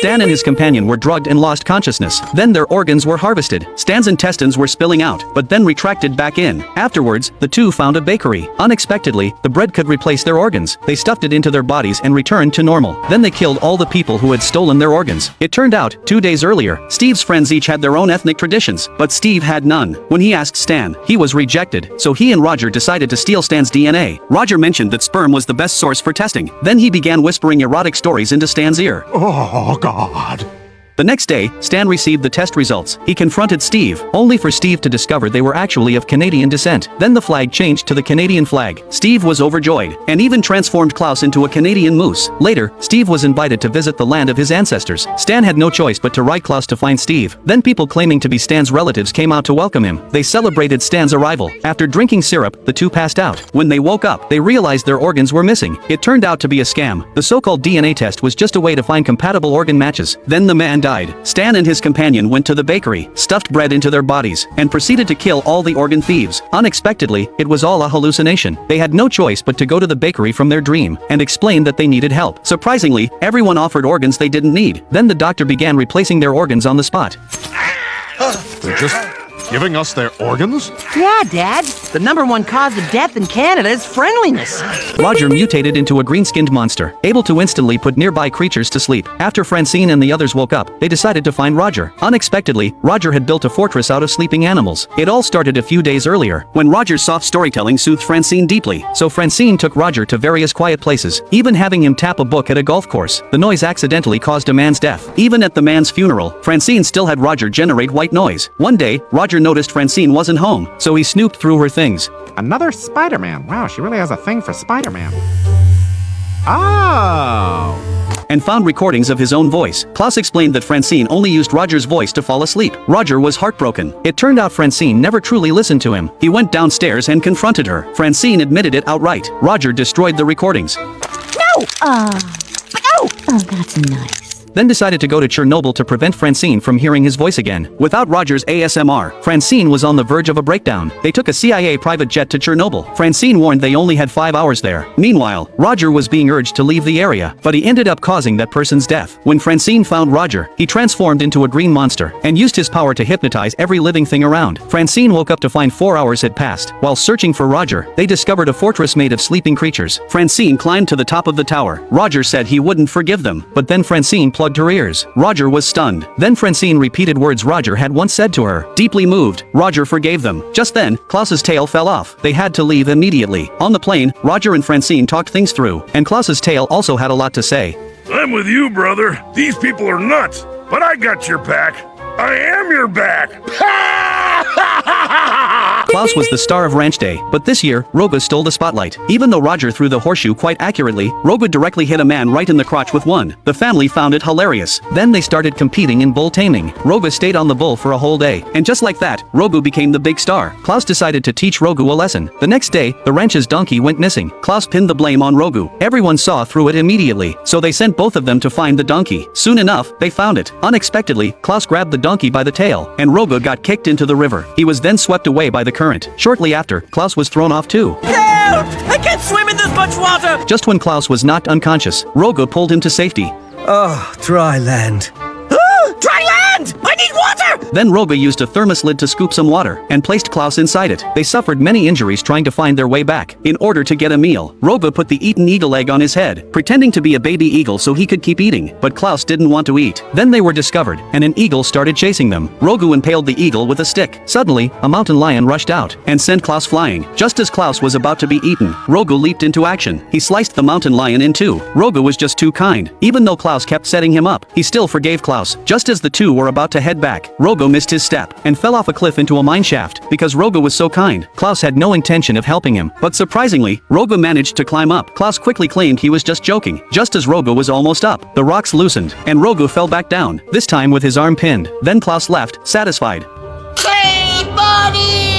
Stan and his companion were drugged and lost consciousness. Then their organs were harvested. Stan's intestines were spilling out, but then retracted back in. Afterwards, the two found a bakery. Unexpectedly, the bread could replace their organs. They stuffed it into their bodies and returned to normal. Then they killed all the people who had stolen their organs. It turned out, 2 days earlier, Steve's friends each had their own ethnic traditions, but Steve had none. When he asked Stan, he was rejected, so he and Roger decided to steal Stan's DNA. Roger mentioned that sperm was the best source for testing. Then he began whispering erotic stories into Stan's ear. Oh, God. The next day, Stan received the test results. He confronted Steve, only for Steve to discover they were actually of Canadian descent. Then the flag changed to the Canadian flag. Steve was overjoyed, and even transformed Klaus into a Canadian moose. Later, Steve was invited to visit the land of his ancestors. Stan had no choice but to ride Klaus to find Steve. Then people claiming to be Stan's relatives came out to welcome him. They celebrated Stan's arrival. After drinking syrup, the two passed out. When they woke up, they realized their organs were missing. It turned out to be a scam. The so-called DNA test was just a way to find compatible organ matches. Then the man died. Stan and his companion went to the bakery, stuffed bread into their bodies, and proceeded to kill all the organ thieves. Unexpectedly, it was all a hallucination. They had no choice but to go to the bakery from their dream, and explain that they needed help. Surprisingly, everyone offered organs they didn't need. Then the doctor began replacing their organs on the spot. They're just giving us their organs? Yeah, Dad. The #1 cause of death in Canada is friendliness. Roger mutated into a green-skinned monster, able to instantly put nearby creatures to sleep. After Francine and the others woke up, they decided to find Roger. Unexpectedly, Roger had built a fortress out of sleeping animals. It all started a few days earlier, when Roger's soft storytelling soothed Francine deeply. So Francine took Roger to various quiet places, even having him tap a book at a golf course. The noise accidentally caused a man's death. Even at the man's funeral, Francine still had Roger generate white noise. One day, Roger noticed Francine wasn't home, so he snooped through her things. Another Spider-Man. Wow, she really has a thing for Spider-Man. Oh! And found recordings of his own voice. Klaus explained that Francine only used Roger's voice to fall asleep. Roger was heartbroken. It turned out Francine never truly listened to him. He went downstairs and confronted her. Francine admitted it outright. Roger destroyed the recordings. No! Oh, that's nice. Then decided to go to Chernobyl to prevent Francine from hearing his voice again. Without Roger's ASMR, Francine was on the verge of a breakdown. They took a CIA private jet to Chernobyl. Francine warned they only had 5 hours there. Meanwhile, Roger was being urged to leave the area, but he ended up causing that person's death. When Francine found Roger, he transformed into a green monster and used his power to hypnotize every living thing around. Francine woke up to find 4 hours had passed. While searching for Roger, they discovered a fortress made of sleeping creatures. Francine climbed to the top of the tower. Roger said he wouldn't forgive them, but then Francine plugged her ears. Roger was stunned. Then Francine repeated words Roger had once said to her. Deeply moved, Roger forgave them. Just then, Klaus's tail fell off. They had to leave immediately. On the plane, Roger and Francine talked things through, and Klaus's tail also had a lot to say. I'm with you, brother. These people are nuts, but I got your back. I am your back. Klaus was the star of Ranch Day, but this year, Roga stole the spotlight. Even though Roger threw the horseshoe quite accurately, Roga directly hit a man right in the crotch with one. The family found it hilarious. Then they started competing in bull taming. Roga stayed on the bull for a whole day, and just like that, Rogu became the big star. Klaus decided to teach Rogu a lesson. The next day, the ranch's donkey went missing. Klaus pinned the blame on Rogu. Everyone saw through it immediately, so they sent both of them to find the donkey. Soon enough, they found it. Unexpectedly, Klaus grabbed the donkey by the tail, and Roga got kicked into the river. He was then swept away by the current. Shortly after, Klaus was thrown off too. Help! I can't swim in this much water! Just when Klaus was knocked unconscious, Roga pulled him to safety. Oh, dry land. Dry land! I need water! Then Roga used a thermos lid to scoop some water, and placed Klaus inside it. They suffered many injuries trying to find their way back. In order to get a meal, Roga put the eaten eagle egg on his head, pretending to be a baby eagle so he could keep eating, but Klaus didn't want to eat. Then they were discovered, and an eagle started chasing them. Rogu impaled the eagle with a stick. Suddenly, a mountain lion rushed out, and sent Klaus flying. Just as Klaus was about to be eaten, Rogu leaped into action. He sliced the mountain lion in two. Rogu was just too kind. Even though Klaus kept setting him up, he still forgave Klaus. Just as the two were about to head back, Rogo missed his step, and fell off a cliff into a mine shaft. Because Rogo was so kind, Klaus had no intention of helping him. But surprisingly, Rogo managed to climb up. Klaus quickly claimed he was just joking. Just as Rogo was almost up, the rocks loosened, and Rogo fell back down, this time with his arm pinned. Then Klaus left, satisfied. Hey, buddy!